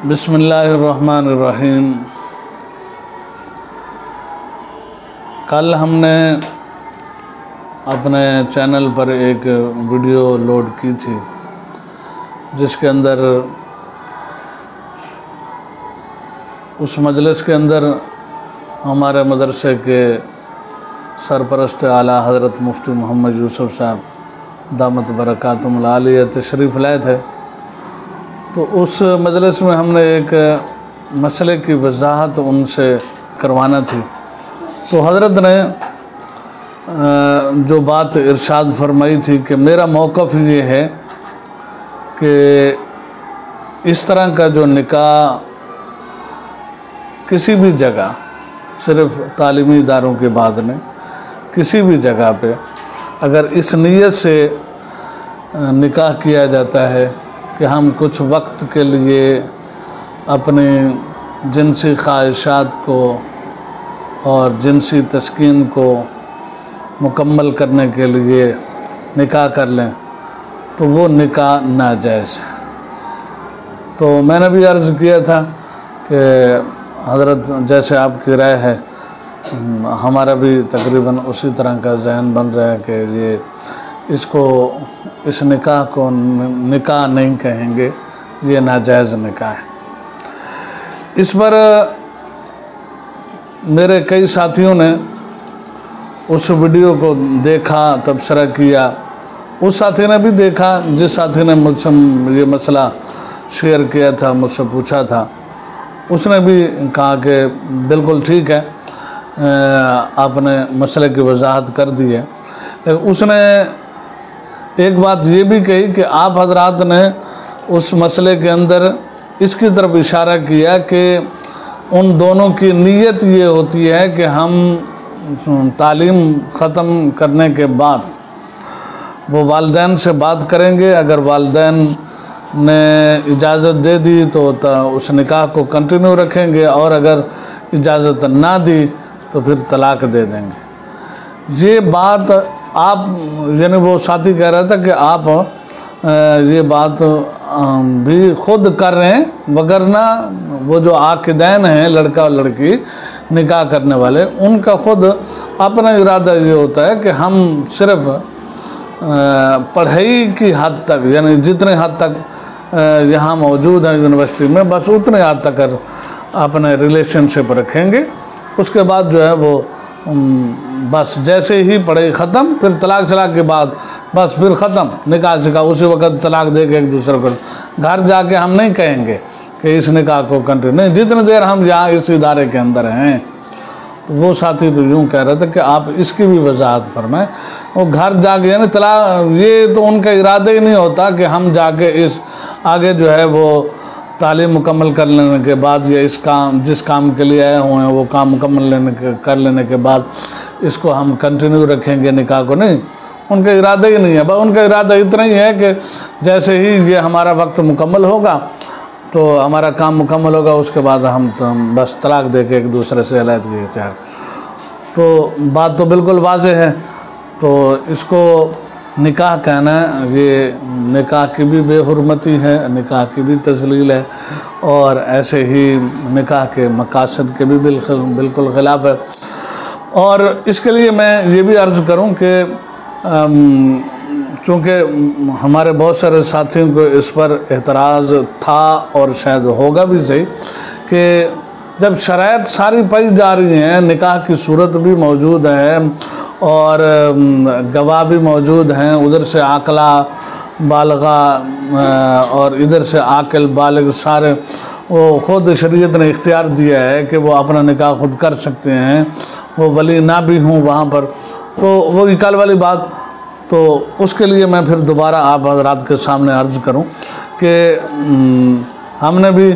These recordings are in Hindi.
बिस्मिल्लाहिर्रहमानिर्रहीम। कल हमने अपने चैनल पर एक वीडियो लोड की थी जिसके अंदर उस मजलिस के अंदर हमारे मदरसे के सरपरस्त आला हज़रत मुफ्ती मोहम्मद यूसुफ साहब दामत बरकातुहुल आलिया तशरीफ़ लाए थे। तो उस मजलिस में हमने एक मसले की वजाहत उनसे करवाना थी। तो हज़रत ने जो बात इरशाद फरमाई थी कि मेरा मौक़िफ़ ये है कि इस तरह का जो निकाह किसी भी जगह, सिर्फ़ तालीमी इदारों के बाद में किसी भी जगह पे अगर इस नीयत से निकाह किया जाता है कि हम कुछ वक्त के लिए अपने जिनसी ख्वाहिशात को और जिनसी तस्कीन को मुकम्मल करने के लिए निकाह कर लें तो वो निकाह नाजायज़ है। तो मैंने भी अर्ज़ किया था कि हज़रत जैसे आपकी राय है हमारा भी तकरीबन उसी तरह का ज़हन बन रहा है कि ये इसको इस निकाह को निकाह नहीं कहेंगे, ये नाजायज़ निकाह है। इस पर मेरे कई साथियों ने उस वीडियो को देखा, तबसरा किया। उस साथी ने भी देखा जिस साथी ने मुझसे ये मसला शेयर किया था, मुझसे पूछा था, उसने भी कहा कि बिल्कुल ठीक है, आपने मसले की वजाहत कर दी है। उसने एक बात ये भी कही कि आप हजरात ने उस मसले के अंदर इसकी तरफ इशारा किया कि उन दोनों की नीयत ये होती है कि हम तालीम ख़त्म करने के बाद वो वालिदैन से बात करेंगे। अगर वालिदैन ने इजाज़त दे दी तो उस निकाह को कंटिन्यू रखेंगे और अगर इजाज़त ना दी तो फिर तलाक दे देंगे। ये बात आप यानी वो साथी कह रहा था कि आप ये बात भी ख़ुद कर रहे हैं, वगरना वो जो आकिदैन हैं, लड़का और लड़की निकाह करने वाले, उनका ख़ुद अपना इरादा ये होता है कि हम सिर्फ़ पढ़ाई की हद तक, यानी जितने हद तक यहाँ मौजूद हैं यूनिवर्सिटी में, बस उतने हद तक अपने रिलेशनशिप रखेंगे। उसके बाद जो है वो बस जैसे ही पढ़ाई ख़त्म, फिर तलाक शलाक के बाद बस फिर ख़त्म, निकाह शिकाह उसी वक्त तलाक दे के एक दूसरे को घर जाके हम नहीं कहेंगे कि इस निकाह को कंटिन्यू नहीं, जितनी देर हम यहाँ इस इदारे के अंदर हैं। तो वो साथी तो यूँ कह रहे थे कि आप इसकी भी वजाहत फरमाएं। वो घर जाके यानी तलाक, ये तो उनका इरादा ही नहीं होता कि हम जाके इस आगे जो है वो तालीम मुकम्मल कर लेने के बाद या इस काम जिस काम के लिए आए हुए हैं वो काम मुकम्मल कर लेने के बाद इसको हम कंटिन्यू रखेंगे निकाह को, नहीं, उनका इरादा ही नहीं है। बस उनका इरादा इतना ही है कि जैसे ही ये हमारा वक्त मुकम्मल होगा तो हमारा काम मुकम्मल होगा, उसके बाद हम तो बस तलाक दे के एक दूसरे से अलहदगी इख्तियार। तो बात तो बिल्कुल वाज़ेह है। तो इसको निकाह कहना, ये निकाह की भी बेहुरमती है, निकाह की भी तज़लील है और ऐसे ही निकाह के मकासद के भी बिल्कुल ख़िलाफ़ है। और इसके लिए मैं ये भी अर्ज़ करूं कि चूँकि हमारे बहुत सारे साथियों को इस पर एतराज़ था और शायद होगा भी सही कि जब शराइत सारी पाई जा रही हैं, निकाह की सूरत भी मौजूद है और गवाह भी मौजूद हैं, उधर से आकला बालगा और इधर से आकिल बालिग, सारे वो ख़ुद शरीयत ने इख्तियार दिया है कि वो अपना निकाह खुद कर सकते हैं, वो वली ना भी हों वहाँ पर, तो वो कल वाली बात। तो उसके लिए मैं फिर दोबारा आप हज़रात के सामने अर्ज़ करूं कि हमने भी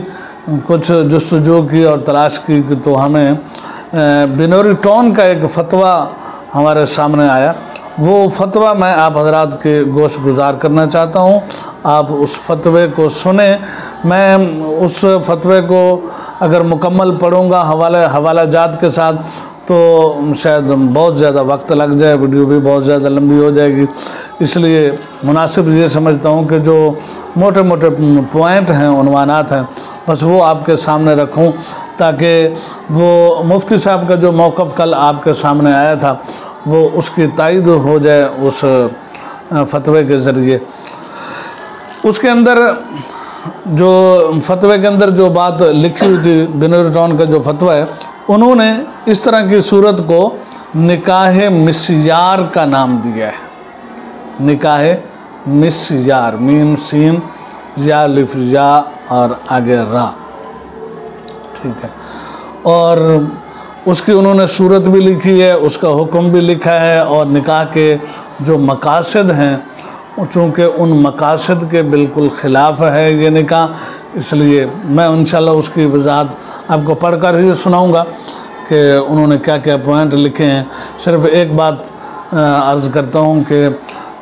कुछ जस्तजू की और तलाश की कि तो हमें बिनोरी टोन का एक फ़तवा हमारे सामने आया। वो फ़तवा मैं आप हज़रात के गोश गुज़ार करना चाहता हूँ। आप उस फतवे को सुने मैं उस फतवे को अगर मुकम्मल पढ़ूँगा हवाला जात के साथ तो शायद बहुत ज़्यादा वक्त लग जाए, वीडियो भी बहुत ज़्यादा लंबी हो जाएगी। इसलिए मुनासिब ये समझता हूँ कि जो मोटे मोटे पॉइंट हैं, उन्वानात हैं, बस वो आपके सामने रखूँ ताकि वो मुफ्ती साहब का जो मौक़िफ़ कल आपके सामने आया था वो उसकी तायद हो जाए उस फतवे के ज़रिए। उसके अंदर जो फतवे के अंदर जो बात लिखी हुई थी, बिनोरी टाउन का जो फतवा है, उन्होंने इस तरह की सूरत को निकाह मिस्यार का नाम दिया है। निकाह मिस्यार, मीम सीन या लिफ या और आगे रा, ठीक है। और उसकी उन्होंने सूरत भी लिखी है, उसका हुक्म भी लिखा है, और निकाह के जो मकासद हैं चूँकि उन मकासद के बिल्कुल ख़िलाफ़ है ये निकाह, इसलिए मैं इंशाल्लाह उसकी वजाहत आपको पढ़कर ही सुनाऊंगा कि उन्होंने क्या क्या पॉइंट लिखे हैं। सिर्फ एक बात अर्ज़ करता हूँ कि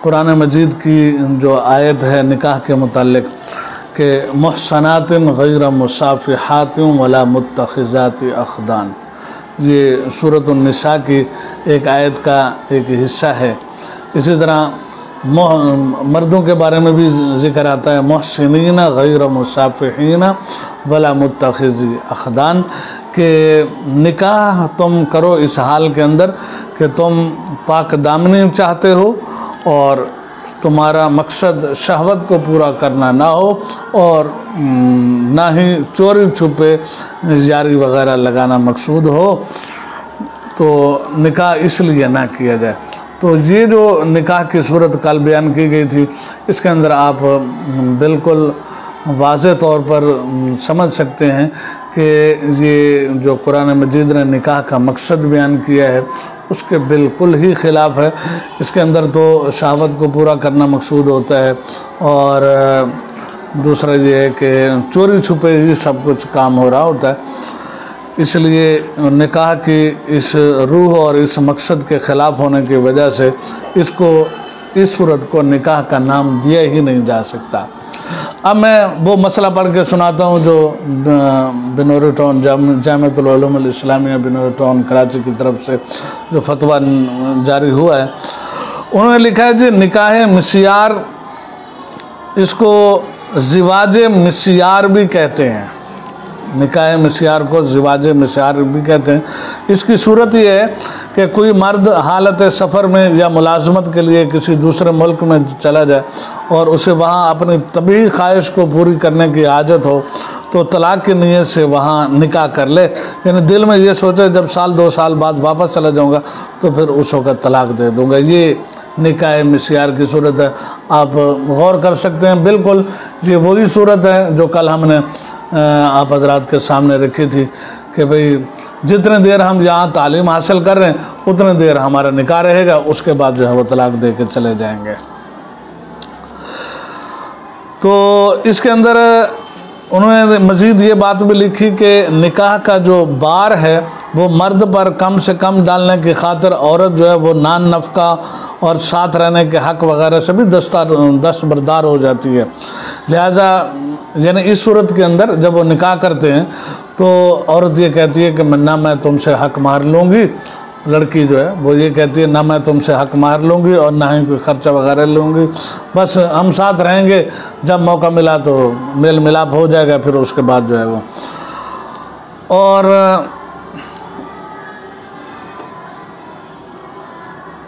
कुरान मजीद की जो आयत है निकाह के मुताल्लिक़ कि मुहसनातिन गैर मुसाफ़िहातिन वला मुत्तखिज़ाति अख़दान, ये सूरत उन-निसा की एक आयत का एक हिस्सा है। इसी तरह मर्दों के बारे में भी ज़िक्र आता है, मुहसिनीना गैर मुसाफ़िहीना वला मुत्तखिज़ी अख़दान, के निकाह तुम करो इस हाल के अंदर कि तुम पाक दामनी चाहते हो और तुम्हारा मकसद शहवत को पूरा करना ना हो और ना ही चोरी छुपे यारी वगैरह लगाना मकसूद हो, तो निकाह इसलिए ना किया जाए। तो ये जो निकाह की सूरत कल बयान की गई थी, इसके अंदर आप बिल्कुल वाज़े तौर पर समझ सकते हैं कि ये जो कुरान मजीद ने निकाह का मकसद बयान किया है उसके बिल्कुल ही ख़िलाफ़ है। इसके अंदर तो शहावत को पूरा करना मकसूद होता है और दूसरा ये है कि चोरी छुपे ही सब कुछ काम हो रहा होता है। इसलिए निकाह की इस रूह और इस मकसद के ख़िलाफ़ होने की वजह से इसको, इस सूरत को निकाह का नाम दिया ही नहीं जा सकता। अब मैं वो मसला पढ़ के सुनाता हूँ जो बिनोरी टाउन जामिअतुल उलूमुल इस्लामिया बिनोरी टाउन कराची की तरफ से जो फतवा जारी हुआ है। उन्होंने लिखा है जी, निकाह मिस्यार, इसको ज़िवाज मिस्यार भी कहते हैं। निकाह मिस्यार को ज़िवाज मिस्यार भी कहते हैं। इसकी सूरत ये है कि कोई मर्द हालत सफ़र में या मुलाजमत के लिए किसी दूसरे मुल्क में चला जाए और उसे वहाँ अपनी तबीही ख्वाहिश को पूरी करने की आदत हो तो तलाक़ की नीयत से वहाँ निकाह कर ले, यानी दिल में ये सोचे जब साल 2 साल बाद वापस चला जाऊँगा तो फिर उस वक़्त तलाक़ दे दूँगा। ये निकाह मिस्यार की सूरत है, आप गौर कर सकते हैं। बिल्कुल ये वही सूरत है जो कल हमने आप हज़रात के सामने रखी थी कि भाई जितने देर हम यहाँ तालीम हासिल कर रहे हैं उतने देर हमारा निकाह रहेगा, उसके बाद जो है वो तलाक़ दे के चले जाएंगे। तो इसके अंदर उन्होंने मज़ीद ये बात भी लिखी कि निकाह का जो बार है वो मर्द पर कम से कम डालने की खातिर औरत जो है वो नान नफ़का और साथ रहने के हक़ वगैरह से भी दस्तबरदार हो जाती है। लिहाजा यानी इस सूरत के अंदर जब वो निकाह करते हैं तो औरत ये कहती है कि मैं तुमसे हक़ मार लूँगी, लड़की जो है वो ये कहती है ना मैं तुमसे हक़ मार लूँगी और ना ही कोई ख़र्चा वगैरह लूँगी, बस हम साथ रहेंगे, जब मौका मिला तो मेल मिलाप हो जाएगा, फिर उसके बाद जो है वो। और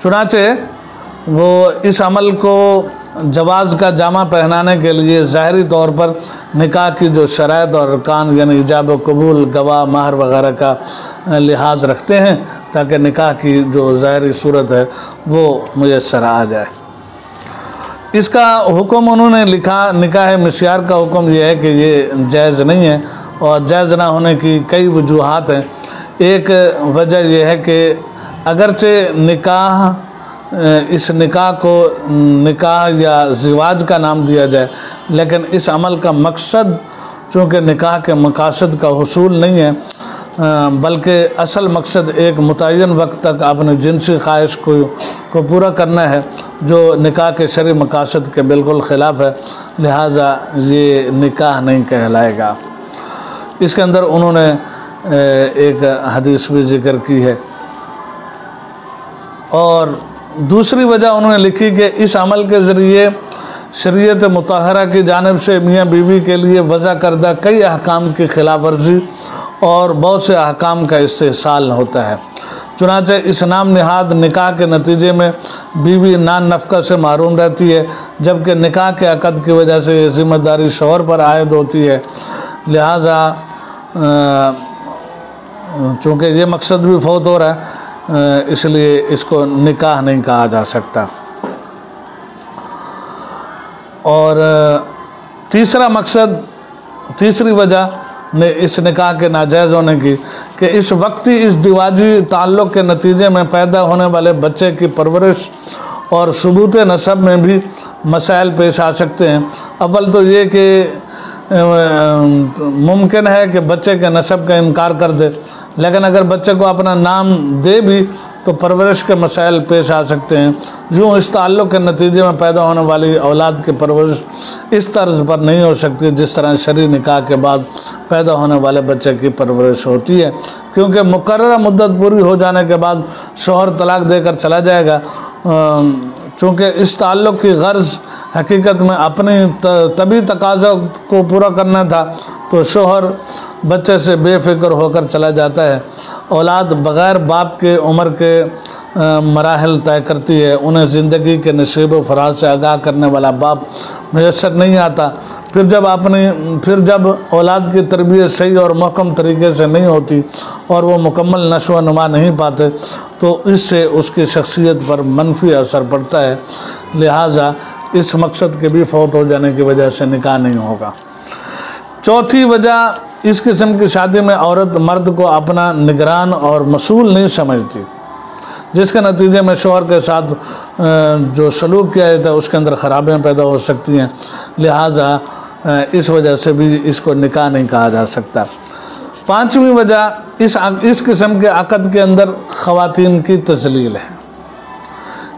चुनाचे वो इस अमल को जवाज़ का जामा पहनाने के लिए ज़ाहरी तौर पर निकाह की जो शराइत और अरकान यानी इजाब व कबूल, गवाह, महर वगैरह का लिहाज रखते हैं ताकि निकाह की जो ज़ाहरी सूरत है वो मुयस्सर आ जाए। इसका हुक्म उन्होंने लिखा, निकाह मिस्यार का हुक्म ये है कि ये जायज़ नहीं है और जायज़ ना होने की कई वजूहात हैं। एक वजह यह है कि अगरचे निकाह, इस निकाह को निकाह या ज़िवाज का नाम दिया जाए, लेकिन इस अमल का मकसद चूँकि निकाह के मकासद का हुसूल नहीं है बल्कि असल मकसद एक मुतय्यन वक्त तक अपनी जिनसी ख्वाहिश को पूरा करना है, जो निकाह के शरई मकासद के बिल्कुल ख़िलाफ़ है, लिहाजा ये निकाह नहीं कहलाएगा। इसके अंदर उन्होंने एक हदीस भी ज़िक्र की है। और दूसरी वजह उन्होंने लिखी कि इस अमल के ज़रिए शरीयत मुतहरा की जानिब से मियाँ बीवी के लिए वज़ा करदा कई अहकाम की खिलाफ वर्जी और बहुत से अहकाम का इस्तेहसाल होता है। चुनांचे इस नाम निहाद निकाह के नतीजे में बीवी नान नफ़क़ा से महरूम रहती है, जबकि निकाह के अक़द की वजह से ये ज़िम्मेदारी शौहर पर आयद होती है। लिहाजा चूँकि ये मकसद भी फौत हो रहा है, इसलिए इसको निकाह नहीं कहा जा सकता। और तीसरा मकसद, तीसरी वजह ने इस निकाह के नाजायज़ होने की कि इस वक्ती इस दिवाजी ताल्लुक़ के नतीजे में पैदा होने वाले बच्चे की परवरिश और सबूत नसब में भी मसाइल पेश आ सकते हैं। अव्वल तो ये कि मुमकिन है कि बच्चे के नसब का इनकार कर दे, लेकिन अगर बच्चे को अपना नाम दे भी तो परवरिश के मसाइल पेश आ सकते हैं। यूँ इस ताल्लुक़ के नतीजे में पैदा होने वाली औलाद की परवरिश इस तर्ज पर नहीं हो सकती जिस तरह शरई निकाह के बाद पैदा होने वाले बच्चे की परवरिश होती है, क्योंकि मुकर्ररा मुद्दत पूरी हो जाने के बाद शौहर तलाक देकर चला जाएगा। चूँकि इस ताल्लुक़ की गर्ज हकीकत में अपनी तभी तकाज़ा को पूरा करना था, तो शौहर बच्चे से बेफिक्र होकर चला जाता है। औलाद बग़ैर बाप के उम्र के मराहल तय करती है। उन्हें ज़िंदगी के नसीब व फ़राज से आगाह करने वाला बाप मैसर नहीं आता। फिर जब औलाद की तरबियत सही और महकम तरीके से नहीं होती और वो मुकम्मल नशो नुमा नहीं पाते, तो इससे उसकी शख्सियत पर मनफी असर पड़ता है। लिहाजा इस मकसद के भी फौत हो जाने की वजह से निकाह नहीं होगा। चौथी वजह, इस किस्म की शादी में औरत मर्द को अपना निगरान और मसूल नहीं समझती, जिसके नतीजे में शौहर के साथ जो सलूक किया जाता है उसके अंदर ख़राबियाँ पैदा हो सकती हैं। लिहाजा इस वजह से भी इसको निकाह नहीं कहा जा सकता। पाँचवीं वजह, इस किस्म के अक़द के अंदर ख़वातीन की तज़लील है,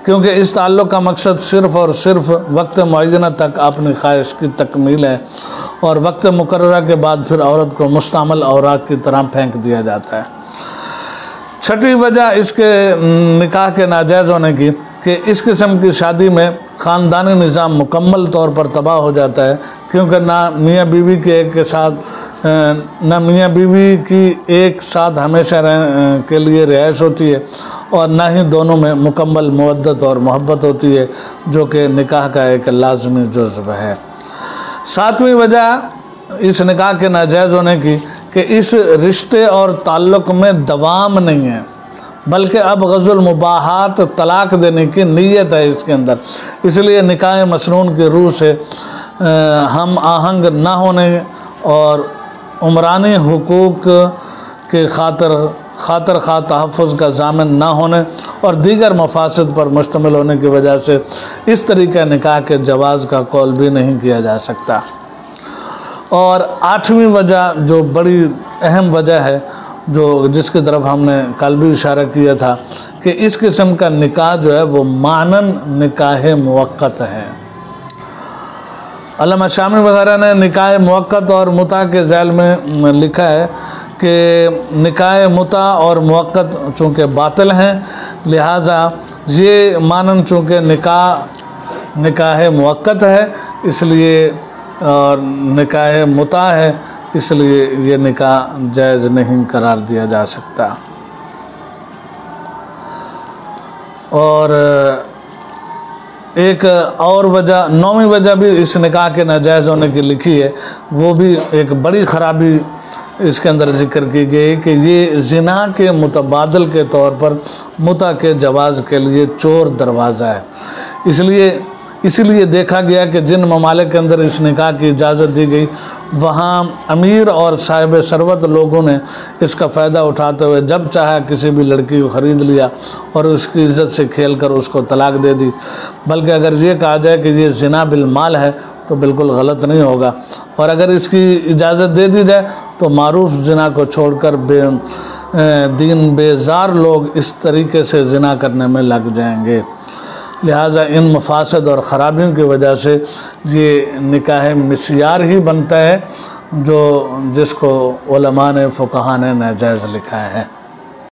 क्योंकि इस ताल्लुक़ का मकसद सिर्फ़ और सिर्फ वक्त मुअय्यना तक अपनी ख्वाहिश की तकमील है और वक्त मुकर्ररा के बाद फिर औरत को मुस्तअमल औराक की तरह फेंक दिया जाता है। छठी वजह इसके निकाह के नाजायज़ होने की कि इस किस्म की शादी में ख़ानदानी निज़ाम मुकम्मल तौर पर तबाह हो जाता है, क्योंकि ना मियाँ बीवी की एक साथ हमेशा के लिए रिहाइश होती है और ना ही दोनों में मुकम्मल मवद्दत और मोहब्बत होती है, जो कि निकाह का एक लाज़मी जुज़्व है। सातवीं वजह इस निकाह के नाजायज़ होने की कि इस रिश्ते और ताल्लुक़ में दवाम नहीं है, बल्कि अब गज़ुल मुबाहात तलाक़ देने की नीयत है इसके अंदर। इसलिए निकाह मसनून की रूह से हम आहंग ना होने और उमरानी हुकूक के खातर खा तहफ़्फ़ुज़ का ज़ामिन ना होने और दीगर मफासिद पर मुश्तमिल होने की वजह से इस तरीक़े निकाह के जवाज़ का कौल भी नहीं किया जा सकता। और आठवीं वजह, जो बड़ी अहम वजह है, जो जिसकी तरफ हमने कल भी इशारा किया था, कि इस किस्म का निकाह जो है वो मानन निकाह मुवक्कत है। अल्लामा शामी वगैरह ने निकाह मुवक्कत और मुता के ज़ैल में लिखा है कि निकाह मुता और मुवक्कत चूँकि बातिल हैं, लिहाजा ये मानन चूँकि निकाह मुवक्कत है इसलिए और निकाह मुता है, इसलिए ये निकाह जायज़ नहीं करार दिया जा सकता। और एक और वजह, नौवीं वजह भी इस निकाह के नाजायज़ होने की लिखी है, वो भी एक बड़ी ख़राबी इसके अंदर ज़िक्र की गई कि ये ज़िना के मुतबादल के तौर पर मुता के जवाज़ के लिए चोर दरवाज़ा है। इसलिए देखा गया कि जिन ममालिक के अंदर इस निकाह की इजाज़त दी गई, वहाँ अमीर और साहिब सरवत लोगों ने इसका फ़ायदा उठाते हुए जब चाहा किसी भी लड़की को ख़रीद लिया और उसकी इज़्ज़त से खेल कर उसको तलाक दे दी। बल्कि अगर ये कहा जाए कि ये ज़िना बिल माल है तो बिल्कुल गलत नहीं होगा, और अगर इसकी इजाज़त दे दी जाए तो मारूफ ज़िना को छोड़कर दीन बेजार लोग इस तरीके से ज़िना करने में लग जाएंगे। लिहाजा इन मफासद और ख़राबियों की वजह से ये निकाह मिस्यार ही बनता है, जो जिसको उलमा ने, फ़ुक़हा ने नाजायज़ लिखा है।